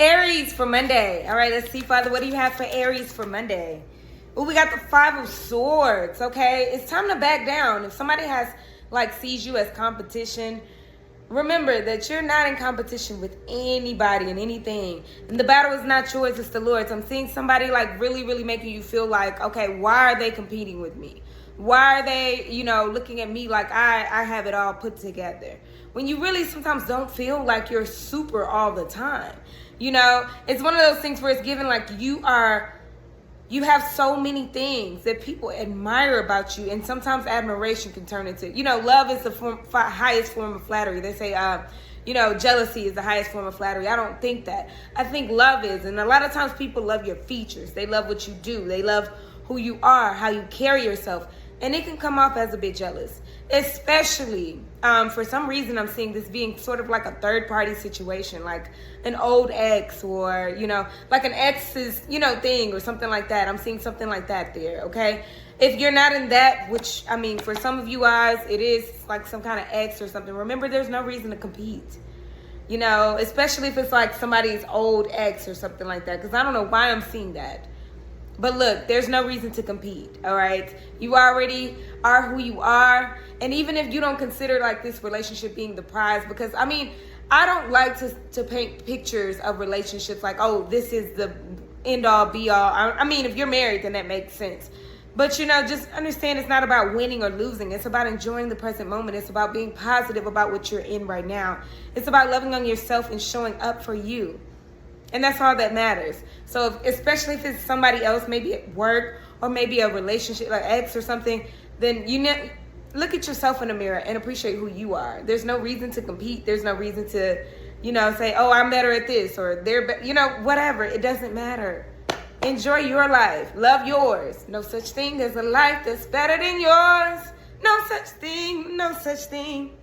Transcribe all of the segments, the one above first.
Aries for Monday. All right, let's see, Father, what do you have for Aries for Monday? Oh, we got the Five of Swords, okay? It's time to back down. If somebody sees you as competition, remember that you're not in competition with anybody and anything. And the battle is not yours, it's the Lord's. I'm seeing somebody really, really making you feel like, okay, why are they competing with me? Why are they, looking at me like I have it all put together? When you really sometimes don't feel like you're super all the time. It's one of those things where it's given like you have so many things that people admire about you, and sometimes admiration can turn into, love is the highest form of flattery. They say, jealousy is the highest form of flattery. I don't think that. I think love is, and a lot of times people love your features. They love what you do. They love who you are, how you carry yourself, and it can come off as a bit jealous, especially for some reason I'm seeing this being sort of like a third party situation, like an old ex or, like an ex's, thing or something like that. I'm seeing something like that there, okay? If you're not in that, which, for some of you guys, it is like some kind of ex or something, remember there's no reason to compete, especially if it's like somebody's old ex or something like that, because I don't know why I'm seeing that. But look, there's no reason to compete, all right? You already are who you are. And even if you don't consider like this relationship being the prize, because I don't like to paint pictures of relationships like, oh, this is the end all be all. If you're married, then that makes sense. But, just understand it's not about winning or losing. It's about enjoying the present moment. It's about being positive about what you're in right now. It's about loving on yourself and showing up for you. And that's all that matters. So especially if it's somebody else, maybe at work or maybe a relationship like ex or something, then look at yourself in the mirror and appreciate who you are. There's no reason to compete. There's no reason to, say, oh, I'm better at this or they're, whatever. It doesn't matter. Enjoy your life. Love yours. No such thing as a life that's better than yours. No such thing. No such thing.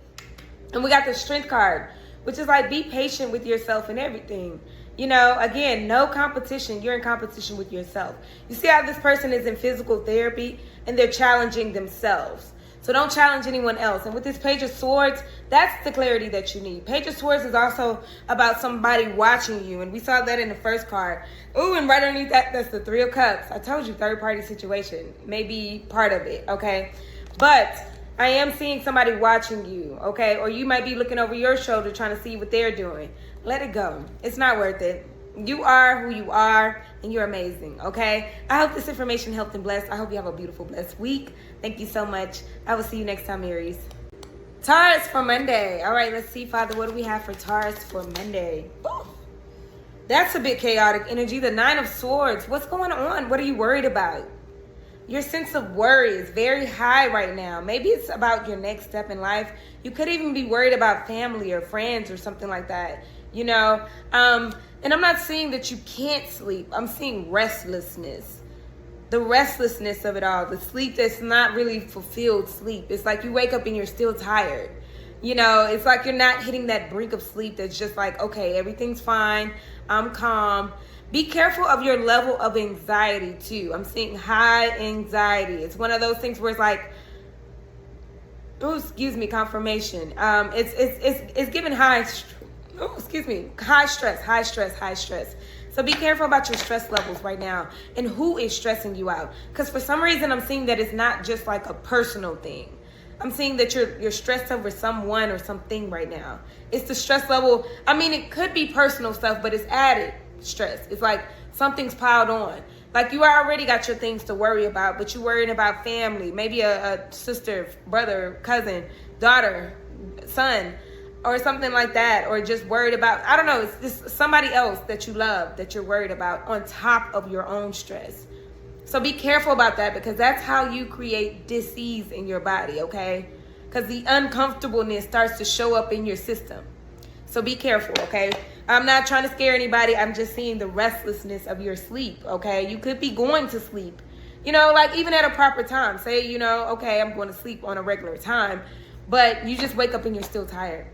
And we got the Strength card, which is like be patient with yourself and everything. Again, no competition. You're in competition with yourself. You see how this person is in physical therapy and they're challenging themselves. So don't challenge anyone else. And with this Page of Swords, that's the clarity that you need. Page of Swords is also about somebody watching you. And we saw that in the first card. Ooh, and right underneath that, that's the Three of Cups. I told you, third party situation. Maybe part of it, okay? But I am seeing somebody watching you, okay? Or you might be looking over your shoulder trying to see what they're doing. Let it go. It's not worth it. You are who you are, and you're amazing, okay? I hope this information helped and blessed. I hope you have a beautiful, blessed week. Thank you so much. I will see you next time, Aries. Taurus for Monday. All right, let's see, Father, what do we have for Taurus for Monday? Ooh, that's a bit chaotic energy. The Nine of Swords. What's going on? What are you worried about? Your sense of worry is very high right now. Maybe it's about your next step in life. You could even be worried about family or friends or something like that. And I'm not seeing that you can't sleep. I'm seeing restlessness. The restlessness of it all. The sleep that's not really fulfilled sleep. It's like you wake up and you're still tired. It's like you're not hitting that brink of sleep that's just like, okay, everything's fine. I'm calm. Be careful of your level of anxiety too. I'm seeing high anxiety. It's one of those things where it's like, confirmation. It's given high stress. So be careful about your stress levels right now and who is stressing you out. Because for some reason, I'm seeing that it's not just like a personal thing. I'm seeing that you're stressed over someone or something right now. It's the stress level. It could be personal stuff, but it's added stress. It's like something's piled on. Like you already got your things to worry about, but you're worrying about family, maybe a sister, brother, cousin, daughter, son, or something like that, or just worried about, I don't know, it's just somebody else that you love that you're worried about on top of your own stress. So be careful about that, because that's how you create dis-ease in your body, okay? Because the uncomfortableness starts to show up in your system. So be careful, okay? I'm not trying to scare anybody. I'm just seeing the restlessness of your sleep, okay? You could be going to sleep, like even at a proper time. Say, okay, I'm going to sleep on a regular time, but you just wake up and you're still tired.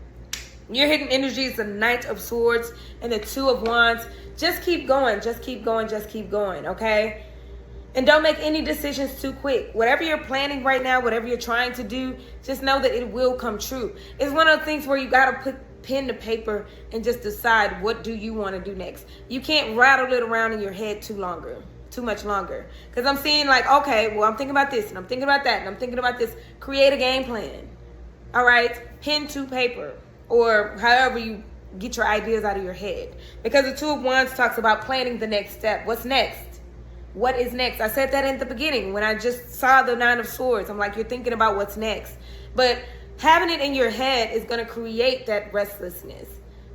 Your hidden energy is the Knight of Swords and the Two of Wands. Just keep going, okay? And don't make any decisions too quick. Whatever you're planning right now, whatever you're trying to do, just know that it will come true. It's one of the things where you got to pen to paper and just decide what do you want to do next. You can't rattle it around in your head too much longer. Because I'm seeing like, okay, well, I'm thinking about this and I'm thinking about that and I'm thinking about this. Create a game plan. All right? Pen to paper, or however you get your ideas out of your head. Because the Two of Wands talks about planning the next step. What's next? What is next? I said that in the beginning when I just saw the Nine of Swords. I'm like, you're thinking about what's next. But having it in your head is going to create that restlessness.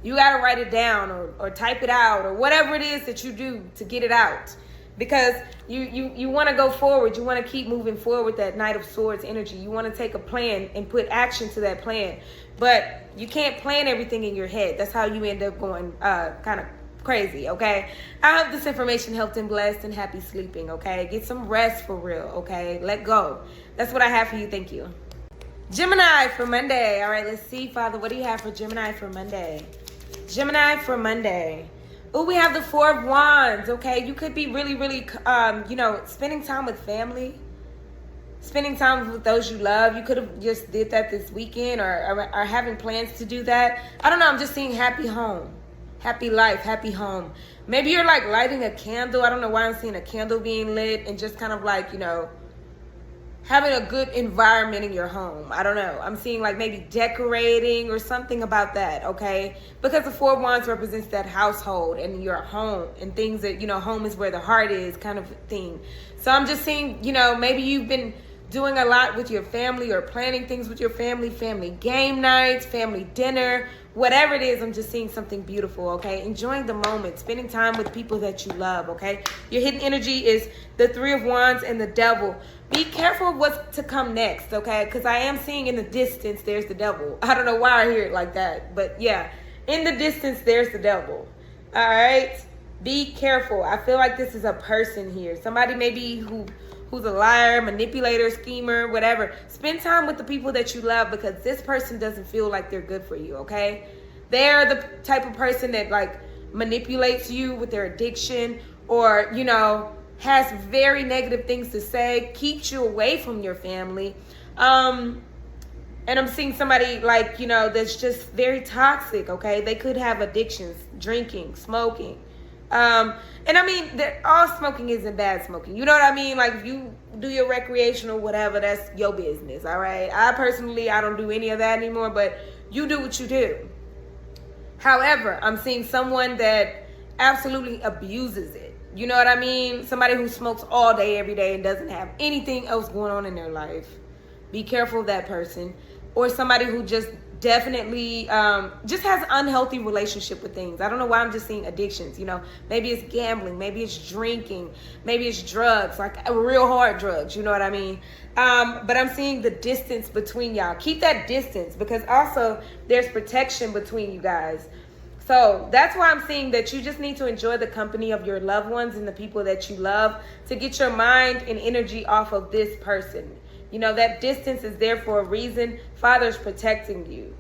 You got to write it down or type it out or whatever it is that you do to get it out. Because you want to go forward. You want to keep moving forward with that Knight of Swords energy. You want to take a plan and put action to that plan. But you can't plan everything in your head. That's how you end up going kind of crazy, okay? I hope this information helped and blessed, and happy sleeping, okay? Get some rest for real, okay? Let go. That's what I have for you. Thank you. Gemini for Monday. All right, let's see, Father, what do you have for Gemini for Monday? Gemini for Monday. Oh, we have the Four of Wands, okay? You could be really, really, spending time with family, spending time with those you love. You could have just did that this weekend or are having plans to do that. I don't know. I'm just seeing happy home. Happy life, happy home. Maybe you're like lighting a candle. I don't know why I'm seeing a candle being lit and just kind of like, having a good environment in your home. I don't know. I'm seeing like maybe decorating or something about that, okay? Because the Four of Wands represents that household and your home and things that, home is where the heart is kind of thing. So I'm just seeing, maybe you've been doing a lot with your family or planning things with your family game nights, family dinner, whatever it is. I'm just seeing something beautiful, okay? Enjoying the moment, spending time with people that you love, okay? Your hidden energy is the Three of Wands and the Devil. Be careful of what's to come next, okay? Because I am seeing in the distance, there's the devil. I don't know why I hear it like that, but yeah. In the distance, there's the devil, all right? Be careful. I feel like this is a person here. Somebody maybe who's a liar, manipulator, schemer, whatever. Spend time with the people that you love, because this person doesn't feel like they're good for you, okay? They're the type of person that like manipulates you with their addiction or, has very negative things to say, keeps you away from your family. And I'm seeing somebody like, that's just very toxic, okay? They could have addictions, drinking, smoking. And I mean, all smoking isn't bad smoking. You know what I mean? Like, if you do your recreational, whatever, that's your business, all right? I don't do any of that anymore, but you do what you do. However, I'm seeing someone that absolutely abuses it. You know what I mean? Somebody who smokes all day, every day, and doesn't have anything else going on in their life. Be careful of that person. Or somebody who just definitely just has unhealthy relationship with things. I don't know why I'm just seeing addictions. Maybe it's gambling, maybe it's drinking, maybe it's drugs, like real hard drugs. You know what I mean? But I'm seeing the distance between y'all. Keep that distance, because also there's protection between you guys. So that's why I'm seeing that you just need to enjoy the company of your loved ones and the people that you love to get your mind and energy off of this person. That distance is there for a reason. Father's protecting you.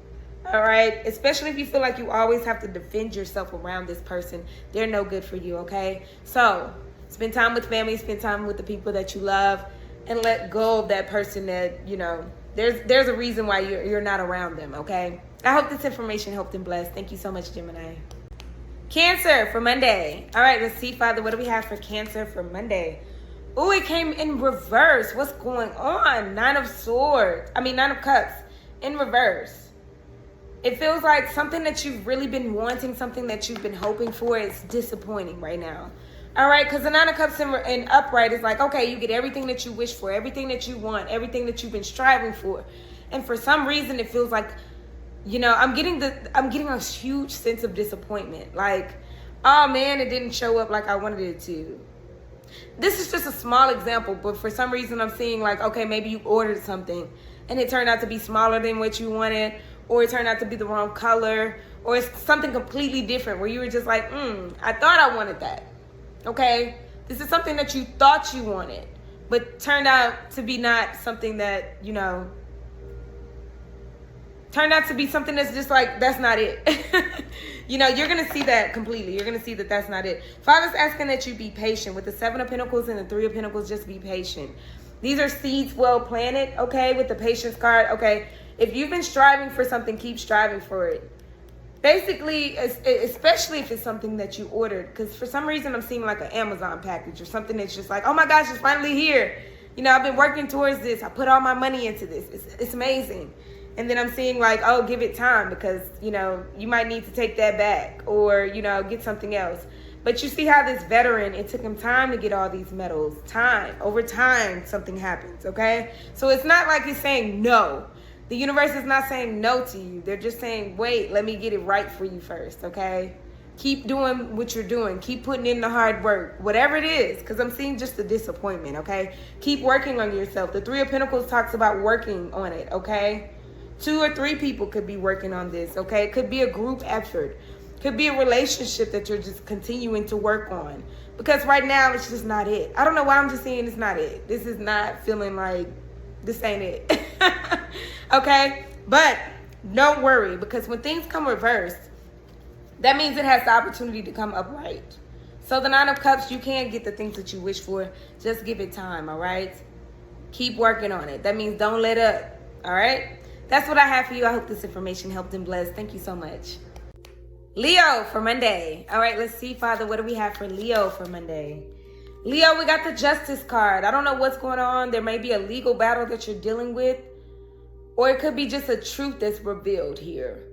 All right? Especially if you feel like you always have to defend yourself around this person. They're no good for you, okay? So spend time with family, spend time with the people that you love, and let go of that person that, there's a reason why you're not around them, okay? I hope this information helped and blessed. Thank you so much, Gemini. Cancer for Monday. All right, let's see, Father, what do we have for Cancer for Monday? Oh, it came in reverse. What's going on? Nine of Cups in reverse. It feels like something that you've really been wanting, something that you've been hoping for is disappointing right now. All right, because the Nine of Cups in upright is like, okay, you get everything that you wish for, everything that you want, everything that you've been striving for. And for some reason, it feels like, I'm getting a huge sense of disappointment. Like, oh man, it didn't show up like I wanted it to. This is just a small example, but for some reason I'm seeing like, okay, maybe you ordered something and it turned out to be smaller than what you wanted, or it turned out to be the wrong color, or it's something completely different where you were just like, I thought I wanted that. Okay? This is something that you thought you wanted, but turned out to be not something that, turned out to be something that's just like, that's not it. You're going to see that completely. You're going to see that that's not it. Father's asking that you be patient. With the Seven of Pentacles and the Three of Pentacles, just be patient. These are seeds well planted, okay, with the patience card, okay? If you've been striving for something, keep striving for it. basically, especially if it's something that you ordered, because for some reason I'm seeing like an Amazon package or something that's just like, oh my gosh, it's finally here. You know, I've been working towards this. I put all my money into this. It's amazing. And then I'm seeing like, oh, give it time, because, you know, you might need to take that back or, you know, get something else. But you see how this veteran, it took him time to get all these medals. Time. Over time, something happens, okay? So it's not like he's saying no. The universe is not saying no to you. They're just saying, wait, let me get it right for you first, okay? Keep doing what you're doing. Keep putting in the hard work, whatever it is, because I'm seeing just the disappointment, okay? Keep working on yourself. The Three of Pentacles talks about working on it, okay? 2 or 3 people could be working on this, okay? It could be a group effort. Could be a relationship that you're just continuing to work on. Because right now, it's just not it. I don't know why I'm just saying it's not it. This is not feeling like this ain't it. Okay? But don't worry, because when things come reversed, that means it has the opportunity to come upright. So the Nine of Cups, you can get the things that you wish for. Just give it time, all right? Keep working on it. That means don't let up, all right? That's what I have for you. I hope this information helped and blessed. Thank you so much. Leo for Monday. All right, let's see, Father, what do we have for Leo for Monday? Leo, we got the Justice card. I don't know what's going on. There may be a legal battle that you're dealing with, or it could be just a truth that's revealed here.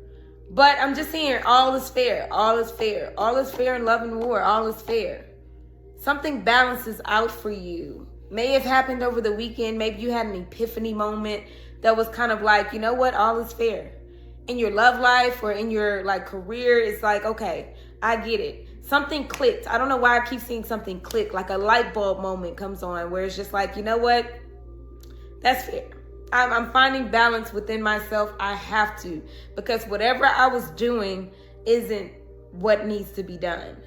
But I'm just saying, all is fair. All is fair. All is fair in love and war. All is fair. Something balances out for you. May have happened over the weekend. Maybe you had an epiphany moment that was kind of like, you know what? All is fair. In your love life or in your like career, it's like, okay, I get it. Something clicked. I don't know why I keep seeing something click, like a light bulb moment comes on where it's just like, you know what? That's fair. I'm finding balance within myself. I have to, because whatever I was doing isn't what needs to be done.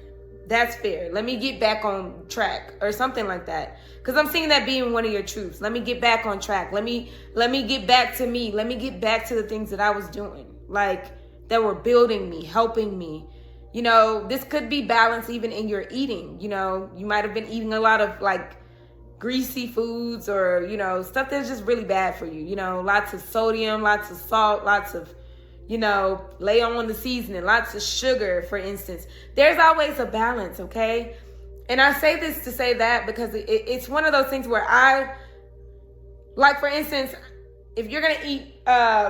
That's fair. Let me get back on track or something like that. Because I'm seeing that being one of your truths. Let me get back on track. Let me get back to me. Let me get back to the things that I was doing, like that were building me, helping me. You know, this could be balance even in your eating. You know, you might have been eating a lot of like greasy foods or, you know, stuff that's just really bad for you. You know, lots of sodium, lots of salt, lots of, you know, lay on the seasoning, lots of sugar, for instance. There's always a balance, okay? And I say this to say that because it's one of those things where I, like, for instance, if you're going to eat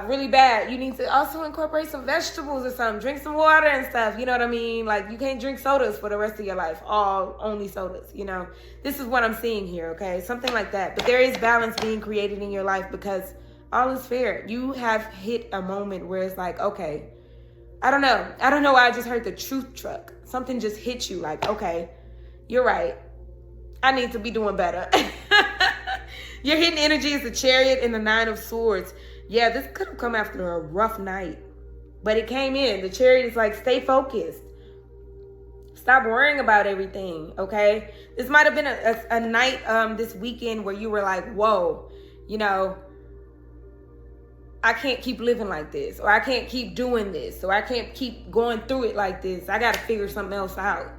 really bad, you need to also incorporate some vegetables or something. Drink some water and stuff, you know what I mean? Like, you can't drink sodas for the rest of your life, only sodas, you know? This is what I'm seeing here, okay? Something like that. But there is balance being created in your life because all is fair. You have hit a moment where it's like, okay, I don't know why I just heard the truth truck. Something just hit you like, okay, you're right. I need to be doing better. Your hidden energy is the Chariot and the Nine of Swords. Yeah, this could have come after a rough night, but it came in. The Chariot is like, stay focused. Stop worrying about everything, okay? This might have been a night this weekend where you were like, whoa, you know, I can't keep living like this, or I can't keep doing this, or I can't keep going through it like this. I got to figure something else out.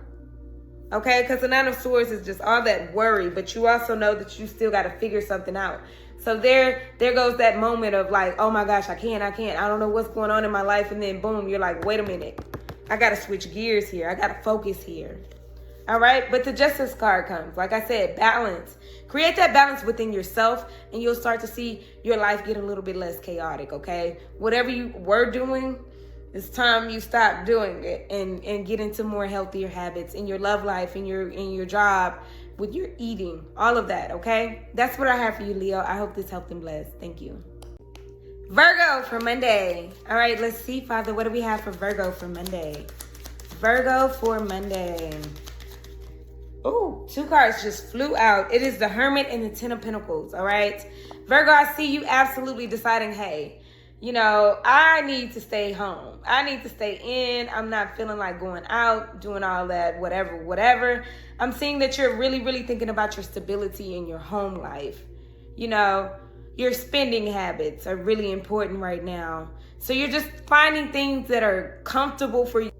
Okay, because the Nine of Swords is just all that worry, but you also know that you still got to figure something out. So there goes that moment of like, oh my gosh, I can't. I don't know what's going on in my life. And then boom, you're like, wait a minute. I got to switch gears here. I got to focus here. All right, but the Justice card comes. Like I said, balance. Create that balance within yourself and you'll start to see your life get a little bit less chaotic, okay? Whatever you were doing, it's time you stop doing it and get into more healthier habits in your love life, in your job, with your eating, all of that, okay? That's what I have for you, Leo. I hope this helped and blessed. Thank you. Virgo for Monday. All right, let's see, Father, what do we have for Virgo for Monday? Virgo for Monday. Oh, 2 cards just flew out. It is the Hermit and the 10 of Pentacles, all right? Virgo, I see you absolutely deciding, hey, you know, I need to stay home. I need to stay in. I'm not feeling like going out, doing all that, whatever. I'm seeing that you're really, really thinking about your stability in your home life. You know, your spending habits are really important right now. So you're just finding things that are comfortable for you.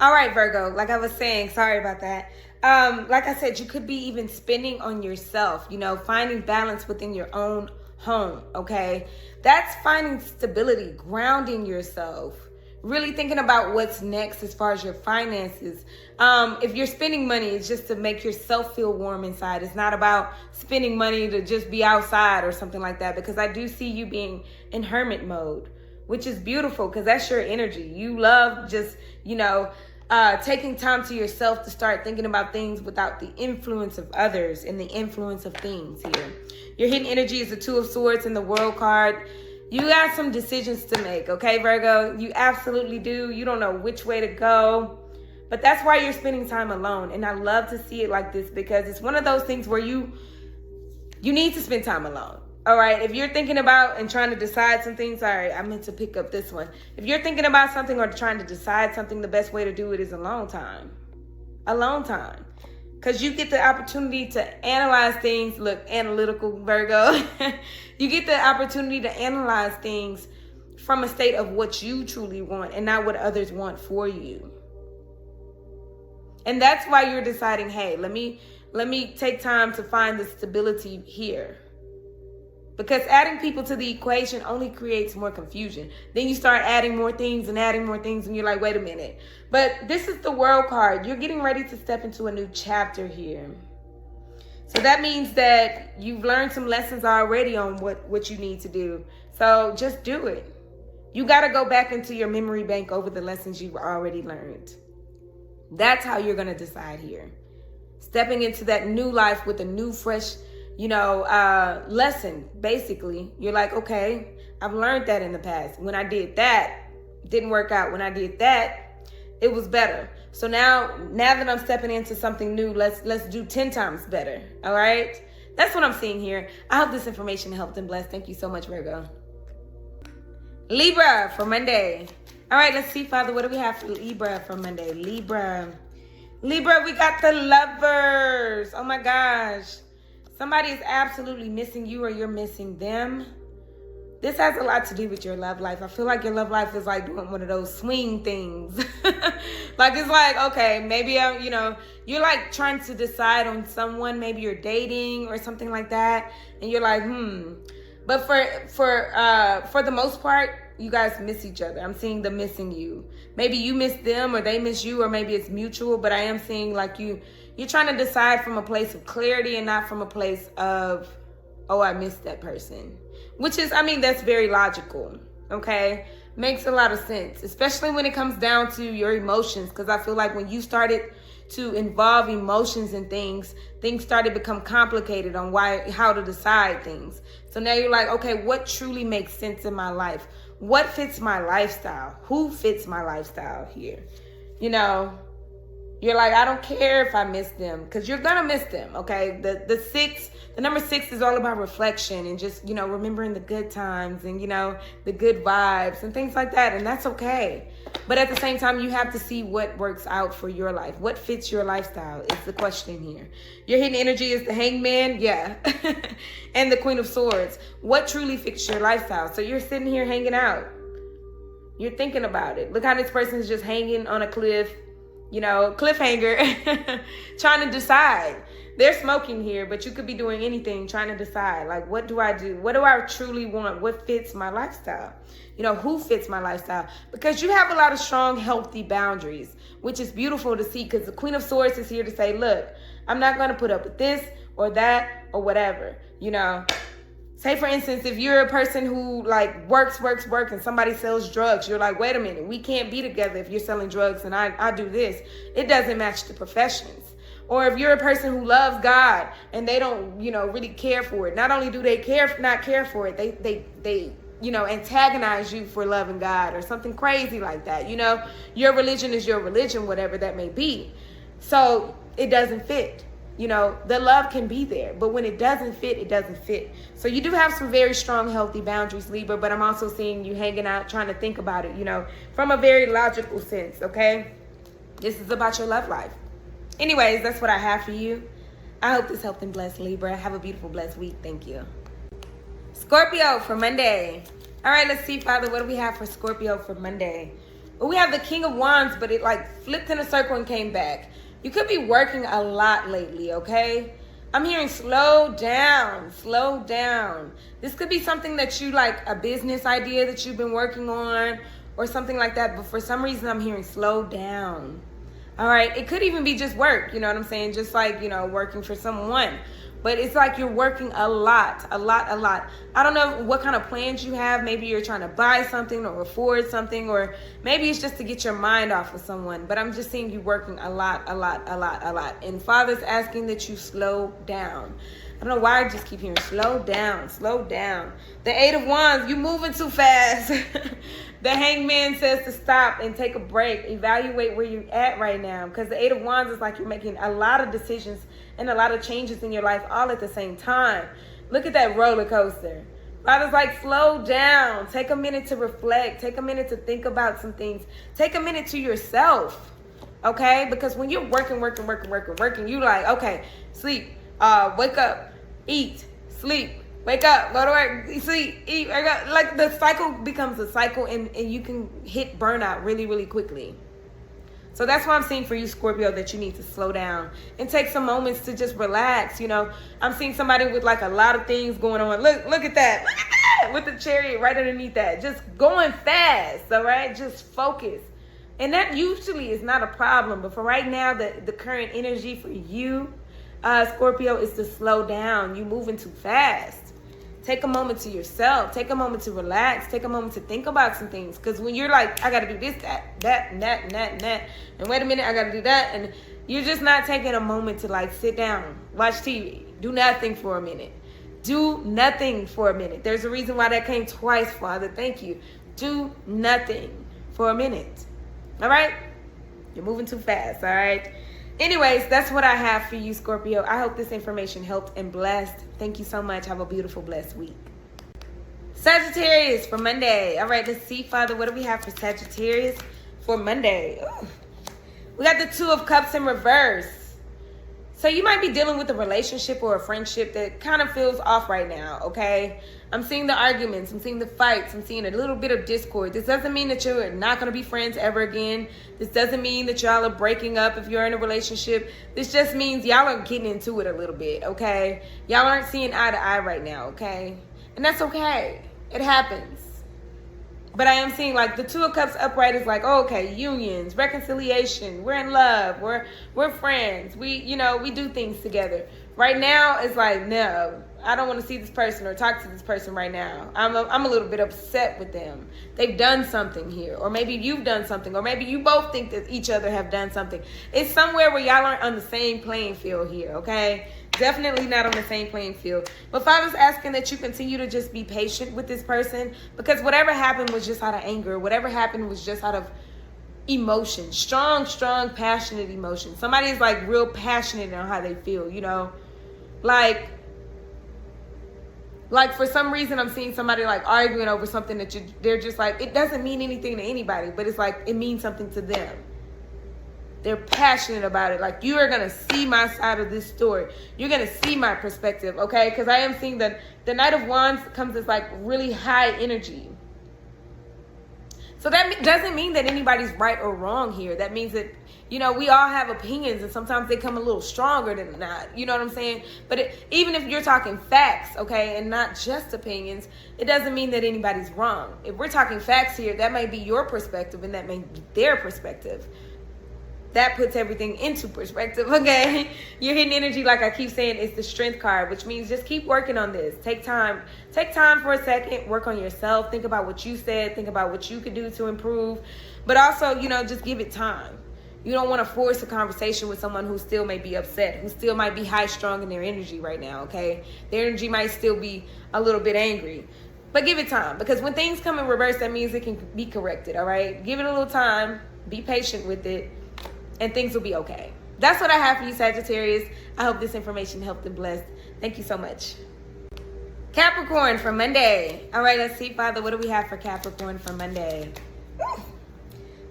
All right, Virgo, like I was saying, sorry about that. Like I said, you could be even spending on yourself, you know, finding balance within your own home, okay? That's finding stability, grounding yourself, really thinking about what's next as far as your finances. If you're spending money, it's just to make yourself feel warm inside. It's not about spending money to just be outside or something like that, because I do see you being in hermit mode, which is beautiful because that's your energy. You love just, taking time to yourself to start thinking about things without the influence of others and the influence of things here. Your hidden energy is the Two of Swords and the World card. You got some decisions to make, okay, Virgo? You absolutely do. You don't know which way to go. But that's why you're spending time alone. And I love to see it like this because it's one of those things where you need to spend time alone. All right, if you're thinking about and trying to decide some things, all right, I meant to pick up this one. If you're thinking about something or trying to decide something, the best way to do it is alone time. Alone time. Because you get the opportunity to analyze things. Look, analytical, Virgo. You get the opportunity to analyze things from a state of what you truly want and not what others want for you. And that's why you're deciding, hey, let me take time to find the stability here. Because adding people to the equation only creates more confusion. Then you start adding more things, and you're like, wait a minute. But this is the World card. You're getting ready to step into a new chapter here. So that means that you've learned some lessons already on what you need to do. So just do it. You got to go back into your memory bank over the lessons you've already learned. That's how you're going to decide here. Stepping into that new life with a new, fresh lesson. Basically, you're like, okay, I've learned that in the past. When I did that, it didn't work out. When I did that, it was better. So now that I'm stepping into something new, let's do 10 times better. All right. That's what I'm seeing here. I hope this information helped and blessed. Thank you so much, Virgo. Libra for Monday. All right, let's see, Father, what do we have for Libra for Monday? Libra, we got the Lovers. Oh my gosh. Somebody is absolutely missing you or you're missing them. This has a lot to do with your love life. I feel like your love life is like doing one of those swing things. Like, it's like, okay, maybe, you're like trying to decide on someone. Maybe you're dating or something like that. And you're like, But for the most part, you guys miss each other. I'm seeing the missing you. Maybe you miss them or they miss you, or maybe it's mutual. But I am seeing like you're trying to decide from a place of clarity and not from a place of, oh, I missed that person. Which is, that's very logical, okay? Makes a lot of sense, especially when it comes down to your emotions. Because I feel like when you started to involve emotions in things started to become complicated on how to decide things. So now you're like, okay, what truly makes sense in my life? What fits my lifestyle? Who fits my lifestyle here? You're like, I don't care if I miss them, because you're going to miss them, okay? The number 6 is all about reflection and just, remembering the good times and, the good vibes and things like that. And that's okay. But at the same time, you have to see what works out for your life. What fits your lifestyle is the question here. Your hidden energy is the Hangman, yeah. And the Queen of Swords. What truly fits your lifestyle? So you're sitting here hanging out. You're thinking about it. Look how this person is just hanging on a cliff. Cliffhanger, trying to decide. They're smoking here, but you could be doing anything, trying to decide, like, what do I do? What do I truly want? What fits my lifestyle? Who fits my lifestyle? Because you have a lot of strong, healthy boundaries, which is beautiful to see, because the Queen of Swords is here to say, look, I'm not going to put up with this or that or whatever, Say, for instance, if you're a person who like works, and somebody sells drugs, you're like, wait a minute, we can't be together if you're selling drugs and I do this. It doesn't match the professions. Or if you're a person who loves God and they don't, really care for it. Not only do they not care for it, they antagonize you for loving God or something crazy like that. Your religion is your religion, whatever that may be. So it doesn't fit. The love can be there, but when it doesn't fit, it doesn't fit. So you do have some very strong, healthy boundaries, Libra, but I'm also seeing you hanging out, trying to think about it, from a very logical sense, okay? This is about your love life. Anyways, that's what I have for you. I hope this helped and blessed, Libra. Have a beautiful, blessed week. Thank you. Scorpio for Monday. All right, let's see, Father, what do we have for Scorpio for Monday? Well, we have the King of Wands, but it like flipped in a circle and came back. You could be working a lot lately, okay? I'm hearing slow down. This could be something that you like, a business idea that you've been working on, or something like that. But for some reason, I'm hearing slow down. All right. It could even be just work. You know what I'm saying? Just like, working for someone. But it's like you're working a lot. I don't know what kind of plans you have. Maybe you're trying to buy something or afford something, or maybe it's just to get your mind off of someone. But I'm just seeing you working a lot. And Father's asking that you slow down. I don't know why I just keep hearing slow down. The 8 of Wands, you moving too fast. The Hangman says to stop and take a break. Evaluate where you're at right now. Because the 8 of Wands is like you're making a lot of decisions and a lot of changes in your life all at the same time. Look at that roller coaster. Father's like, slow down. Take a minute to reflect. Take a minute to think about some things. Take a minute to yourself. Okay? Because when you're working, you like, okay, sleep, wake up, eat, sleep, wake up, go to work, sleep, eat, wake up. Like the cycle becomes a cycle, and you can hit burnout really quickly. So that's what I'm seeing for you, Scorpio, that you need to slow down and take some moments to just relax. I'm seeing somebody with like a lot of things going on. Look at that. With the chariot right underneath that. Just going fast, all right? Just focus. And that usually is not a problem. But for right now, the current energy for you, Scorpio, is to slow down. You're moving too fast. Take a moment to yourself. Take a moment to relax. Take a moment to think about some things. Because when you're like, I got to do this, that, and that. And wait a minute, I got to do that. And you're just not taking a moment to like sit down, watch TV, do nothing for a minute. Do nothing for a minute. There's a reason why that came twice, Father. Thank you. Do nothing for a minute. All right? You're moving too fast, all right? Anyways, that's what I have for you, Scorpio. I hope this information helped and blessed. Thank you so much. Have a beautiful, blessed week. Sagittarius for Monday. All right, let's see, Father. What do we have for Sagittarius for Monday? Ooh. We got the 2 of Cups in reverse. So you might be dealing with a relationship or a friendship that kind of feels off right now, okay? I'm seeing the arguments. I'm seeing the fights. I'm seeing a little bit of discord. This doesn't mean that you're not going to be friends ever again. This doesn't mean that y'all are breaking up if you're in a relationship. This just means y'all are getting into it a little bit, okay? Y'all aren't seeing eye to eye right now, okay? And that's okay. It happens. But I am seeing like the 2 of Cups upright is like, oh, okay, unions, reconciliation, we're in love, we're friends, we do things together. Right now it's like, no, I don't want to see this person or talk to this person right now. I'm a little bit upset with them. They've done something here, or maybe you've done something, or maybe you both think that each other have done something. It's somewhere where y'all aren't on the same playing field here, okay? Definitely not on the same playing field. But Father's asking that you continue to just be patient with this person, because whatever happened was just out of anger. Whatever happened was just out of emotion. Strong, passionate emotion. Somebody is like real passionate on how they feel, Like for some reason I'm seeing somebody like arguing over something that they're just like, it doesn't mean anything to anybody, but it's like it means something to them. They're passionate about it. Like, you are going to see my side of this story. You're going to see my perspective, okay? Because I am seeing that the Knight of Wands comes as like really high energy. So that doesn't mean that anybody's right or wrong here. That means that, we all have opinions, and sometimes they come a little stronger than not. You know what I'm saying? But even if you're talking facts, okay, and not just opinions, it doesn't mean that anybody's wrong. If we're talking facts here, that may be your perspective and that may be their perspective. That puts everything into perspective, okay? You're hitting energy, like I keep saying, it's the Strength card, which means just keep working on this. Take time. Take time for a second. Work on yourself. Think about what you said. Think about what you could do to improve. But also, just give it time. You don't want to force a conversation with someone who still may be upset, who still might be high-strung in their energy right now, okay? Their energy might still be a little bit angry. But give it time, because when things come in reverse, that means it can be corrected, all right? Give it a little time. Be patient with it. And things will be okay. That's what I have for you, Sagittarius. I hope this information helped and blessed. Thank you so much. Capricorn for Monday. All right, let's see, Father. What do we have for Capricorn for Monday?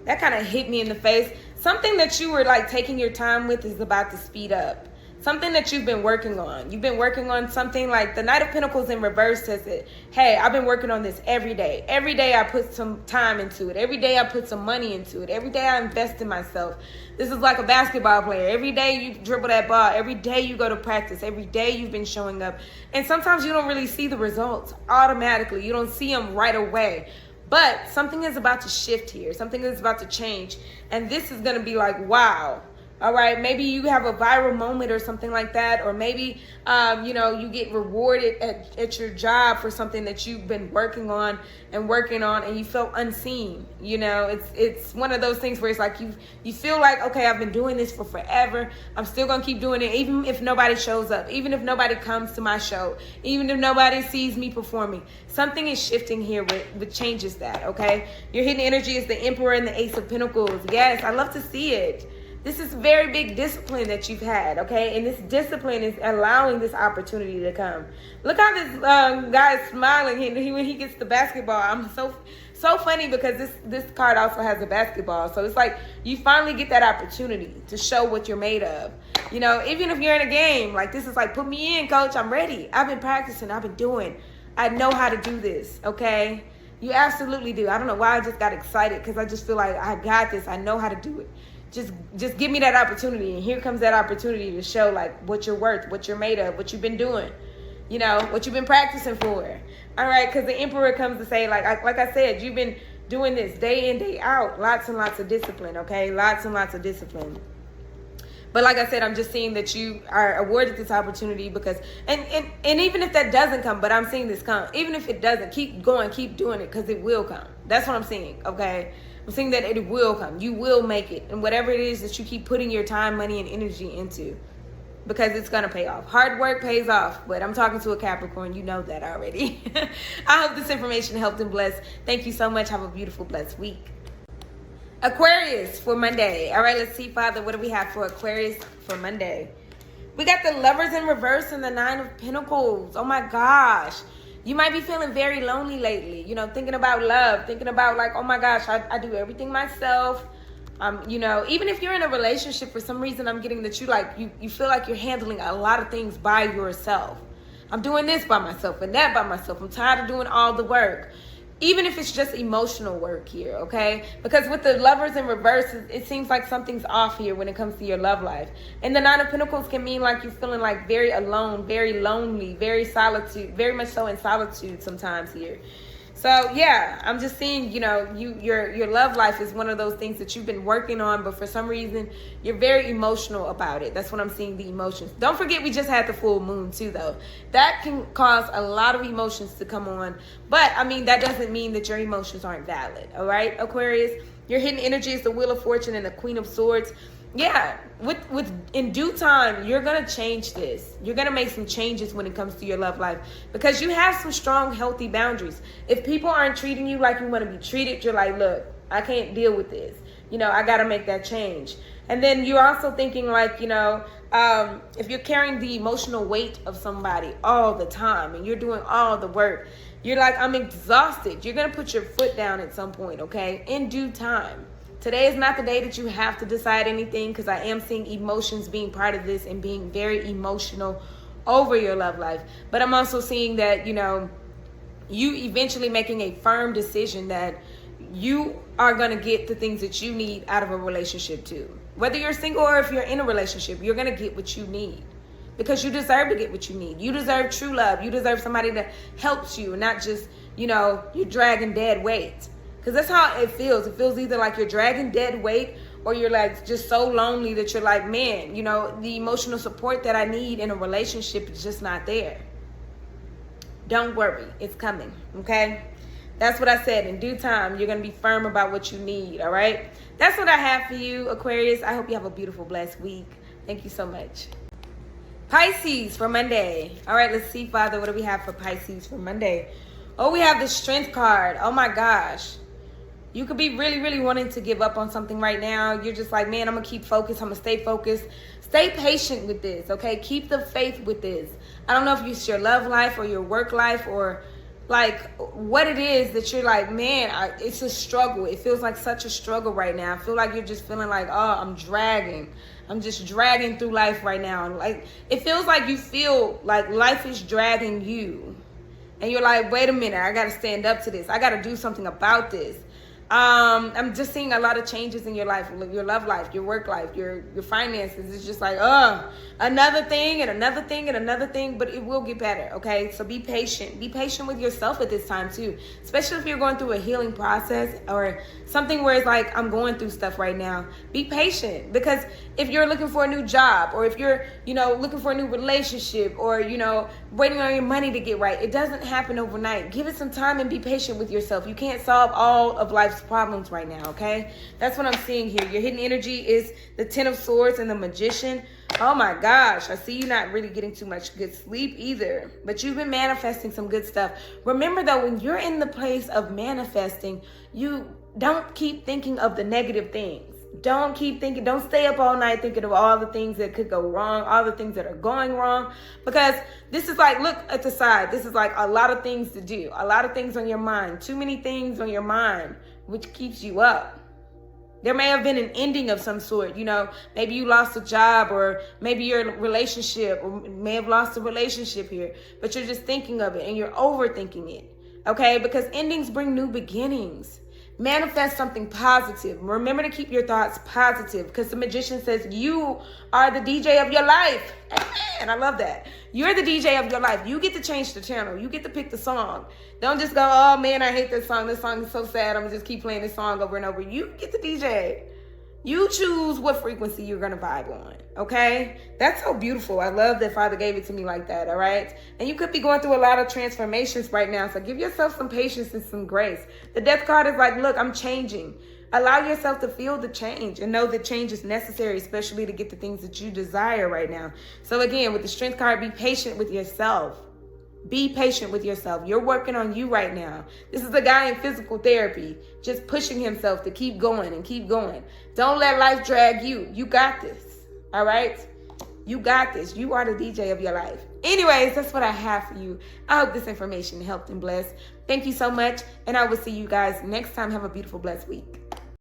That kind of hit me in the face. Something that you were like taking your time with is about to speed up. Something that you've been working on. You've been working on something like the Knight of Pentacles in reverse says it. Hey, I've been working on this every day. Every day I put some time into it. Every day I put some money into it. Every day I invest in myself. This is like a basketball player. Every day you dribble that ball. Every day you go to practice. Every day you've been showing up. And sometimes you don't really see the results automatically. You don't see them right away. But something is about to shift here. Something is about to change. And this is going to be like, wow. All right, maybe you have a viral moment or something like that, or maybe, you get rewarded at your job for something that you've been working on, and you felt unseen. It's one of those things where it's like you feel like, okay, I've been doing this for forever. I'm still gonna keep doing it, even if nobody shows up, even if nobody comes to my show, even if nobody sees me performing. Something is shifting here with changes that. Okay, your hidden energy is the Emperor and the Ace of Pentacles. Yes, I love to see it. This is very big discipline that you've had, okay? And this discipline is allowing this opportunity to come. Look how this guy is smiling when he gets the basketball. I'm so funny because this card also has a basketball. So it's like you finally get that opportunity to show what you're made of. Even if you're in a game, like this is like, put me in, coach. I'm ready. I've been practicing. I've been doing. I know how to do this, okay? You absolutely do. I don't know why I just got excited because I just feel like I got this. I know how to do it. Just give me that opportunity, and here comes that opportunity to show like what you're worth, what you're made of, what you've been doing, what you've been practicing for. All right, because the Emperor comes to say, like I said, you've been doing this day in, day out, lots and lots of discipline, okay, lots and lots of discipline. But like I said, I'm just seeing that you are awarded this opportunity because, and even if that doesn't come, but I'm seeing this come. Even if it doesn't, keep going, keep doing it because it will come. That's what I'm seeing, okay? I'm saying that it will come. You will make it. And whatever it is that you keep putting your time, money, and energy into, because it's going to pay off. Hard work pays off. But I'm talking to a Capricorn. You know that already. I hope this information helped and blessed. Thank you so much. Have a beautiful, blessed week. Aquarius for Monday. All right, let's see, Father. What do we have for Aquarius for Monday? We got the Lovers in reverse and the Nine of Pentacles. Oh, my gosh. You might be feeling very lonely lately, thinking about love, thinking about like, oh my gosh, I do everything myself. Even if you're in a relationship, for some reason, I'm getting that you feel like you're handling a lot of things by yourself. I'm doing this by myself and that by myself. I'm tired of doing all the work. Even if it's just emotional work here, okay? Because with the Lovers in reverse, it seems like something's off here when it comes to your love life. And the Nine of Pentacles can mean like you're feeling like very alone, very lonely, very much so in solitude sometimes here. So yeah, I'm just seeing, your love life is one of those things that you've been working on, but for some reason you're very emotional about it. That's what I'm seeing, the emotions. Don't forget we just had the full moon too, though. That can cause a lot of emotions to come on, but that doesn't mean that your emotions aren't valid. All right, Aquarius, your hidden energy is the Wheel of Fortune and the Queen of Swords. Yeah, with in due time, you're going to change this. You're going to make some changes when it comes to your love life because you have some strong, healthy boundaries. If people aren't treating you like you want to be treated, you're like, look, I can't deal with this. I got to make that change. And then you're also thinking like, if you're carrying the emotional weight of somebody all the time and you're doing all the work, you're like, I'm exhausted. You're going to put your foot down at some point, okay, in due time. Today is not the day that you have to decide anything because I am seeing emotions being part of this and being very emotional over your love life. But I'm also seeing that, you eventually making a firm decision that you are going to get the things that you need out of a relationship too. Whether you're single or if you're in a relationship, you're going to get what you need because you deserve to get what you need. You deserve true love. You deserve somebody that helps you and not just, you're dragging dead weight. Because that's how it feels. It feels either like you're dragging dead weight or you're like just so lonely that you're like, man, the emotional support that I need in a relationship is just not there. Don't worry. It's coming. Okay? That's what I said. In due time, you're going to be firm about what you need. All right? That's what I have for you, Aquarius. I hope you have a beautiful, blessed week. Thank you so much. Pisces for Monday. All right, let's see, Father. What do we have for Pisces for Monday? Oh, we have the Strength card. Oh, my gosh. You could be really, really wanting to give up on something right now. You're just like, man, I'm going to keep focused. I'm going to stay focused. Stay patient with this, okay? Keep the faith with this. I don't know if it's your love life or your work life or like what it is that you're like, man, it's a struggle. It feels like such a struggle right now. I feel like you're just feeling like, oh, I'm just dragging through life right now. Like it feels like you feel like life is dragging you. And you're like, wait a minute, I got to stand up to this. I got to do something about this. I'm just seeing a lot of changes in your life, your love life, your work life, your finances. It's just like, another thing and another thing and another thing, but it will get better, okay? So be patient. Be patient with yourself at this time too, especially if you're going through a healing process or something where it's like, I'm going through stuff right now. Be patient, because if you're looking for a new job, or if you're, looking for a new relationship, or, waiting on your money to get right, it doesn't happen overnight. Give it some time and be patient with yourself. You can't solve all of life's problems right now, okay? That's what I'm seeing here. Your hidden energy is the Ten of Swords and the Magician. Oh my gosh, I see you not really getting too much good sleep either, but you've been manifesting some good stuff. Remember though, when you're in the place of manifesting, you don't keep thinking of the negative things. Don't keep thinking, don't stay up all night thinking of all the things that could go wrong, all the things that are going wrong, because this is like, look at the side. This is like a lot of things to do, a lot of things on your mind, too many things on your mind, which keeps you up. There may have been an ending of some sort, maybe you lost a job, or maybe your relationship, or may have lost a relationship here, but you're just thinking of it and you're overthinking it, okay? Because endings bring new beginnings. Manifest something positive. Remember to keep your thoughts positive, because the Magician says you are the DJ of your life. And I love that. You're the DJ of your life. You get to change the channel. You get to pick the song. Don't just go, oh man, I hate this song. This song is so sad. I'm gonna just keep playing this song over and over. You get the DJ. You choose what frequency you're going to vibe on, okay? That's so beautiful. I love that Father gave it to me like that, all right? And you could be going through a lot of transformations right now, so give yourself some patience and some grace. The Death card is like, look, I'm changing. Allow yourself to feel the change and know that change is necessary, especially to get the things that you desire right now. So again, with the Strength card, be patient with yourself. Be patient with yourself. You're working on you right now. This is a guy in physical therapy, just pushing himself to keep going and keep going. Don't let life drag you. You got this. All right? You got this. You are the DJ of your life. Anyways, that's what I have for you. I hope this information helped and blessed. Thank you so much. And I will see you guys next time. Have a beautiful, blessed week.